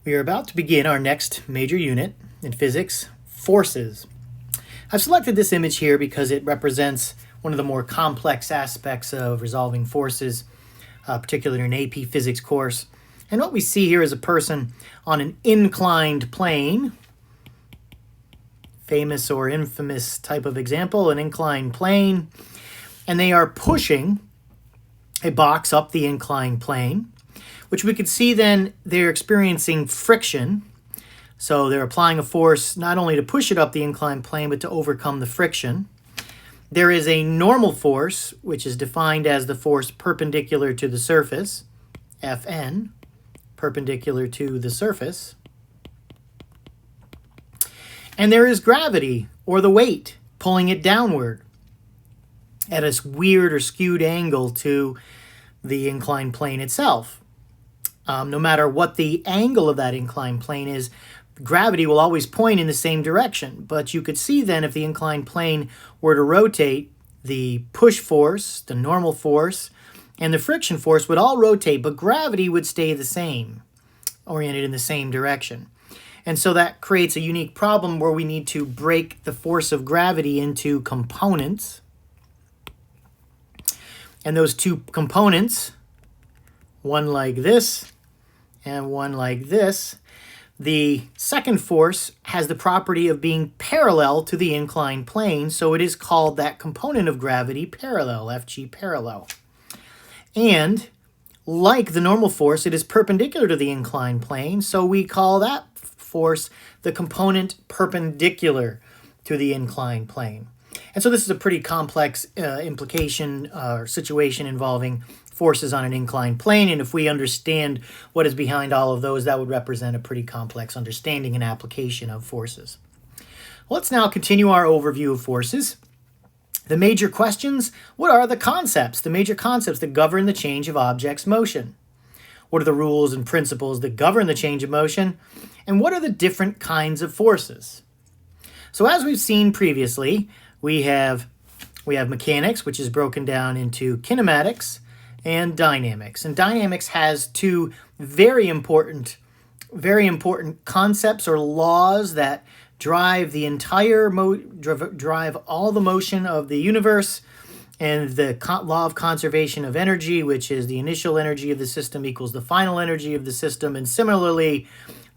We are about to begin our next major unit in physics, forces. I've selected this image here because it represents one of the more complex aspects of resolving forces, particularly in an AP physics course. And what we see here is a person on an inclined plane, famous or infamous type of example, an inclined plane, and they are pushing a box up the inclined plane, which we could see then they're experiencing friction. So they're applying a force not only to push it up the inclined plane, but to overcome the friction. There is a normal force, which is defined as the force perpendicular to the surface, Fn, perpendicular to the surface. And there is gravity, or the weight, pulling it downward at a weird or skewed angle to the inclined plane itself. No matter what the angle of that inclined plane is, gravity will always point in the same direction. But you could see then if the inclined plane were to rotate, the push force, the normal force, and the friction force would all rotate, but gravity would stay the same, oriented in the same direction. And so that creates a unique problem where we need to break the force of gravity into components. And those two components, one like this and one like this, the second force has the property of being parallel to the inclined plane, so it is called that component of gravity parallel, Fg parallel. And like the normal force, it is perpendicular to the inclined plane, so we call that force the component perpendicular to the inclined plane. And so this is a pretty complex implication or situation involving forces on an inclined plane, and if we understand what is behind all of those, that would represent a pretty complex understanding and application of forces. Let's now continue our overview of forces. The major questions: what are the concepts, the major concepts that govern the change of objects' motion? What are the rules and principles that govern the change of motion? And what are the different kinds of forces? So as we've seen previously, we have mechanics, which is broken down into kinematics and dynamics. And dynamics has two very important concepts or laws that drive the entire drive all the motion of the universe, and the law of conservation of energy, which is the initial energy of the system equals the final energy of the system, and similarly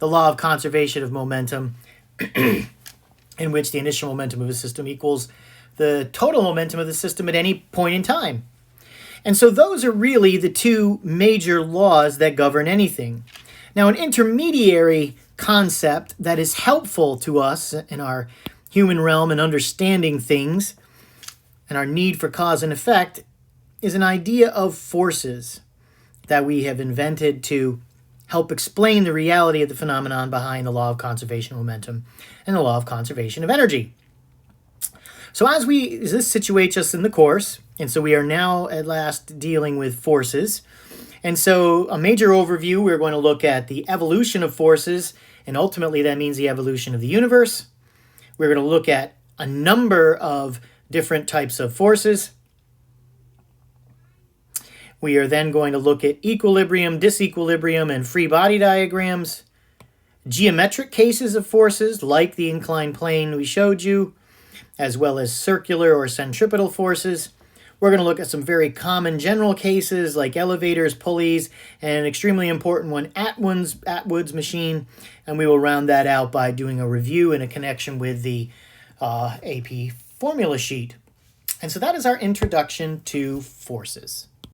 the law of conservation of momentum in which the initial momentum of a system equals the total momentum of the system at any point in time. And so those are really the two major laws that govern anything. Now, an intermediary concept that is helpful to us in our human realm and understanding things and our need for cause and effect is an idea of forces that we have invented to help explain the reality of the phenomenon behind the law of conservation of momentum and the law of conservation of energy. So this situates us in the course, and so we are now at last dealing with forces. And so a major overview, we're going to look at the evolution of forces, and ultimately that means the evolution of the universe. We're going to look at a number of different types of forces. We are then going to look at equilibrium, disequilibrium, and free body diagrams, geometric cases of forces like the inclined plane we showed you, as well as circular or centripetal forces. We're going to look at some very common general cases like elevators, pulleys, and an extremely important one, Atwood's machine, and we will round that out by doing a review in a connection with the AP formula sheet. And so that is our introduction to forces.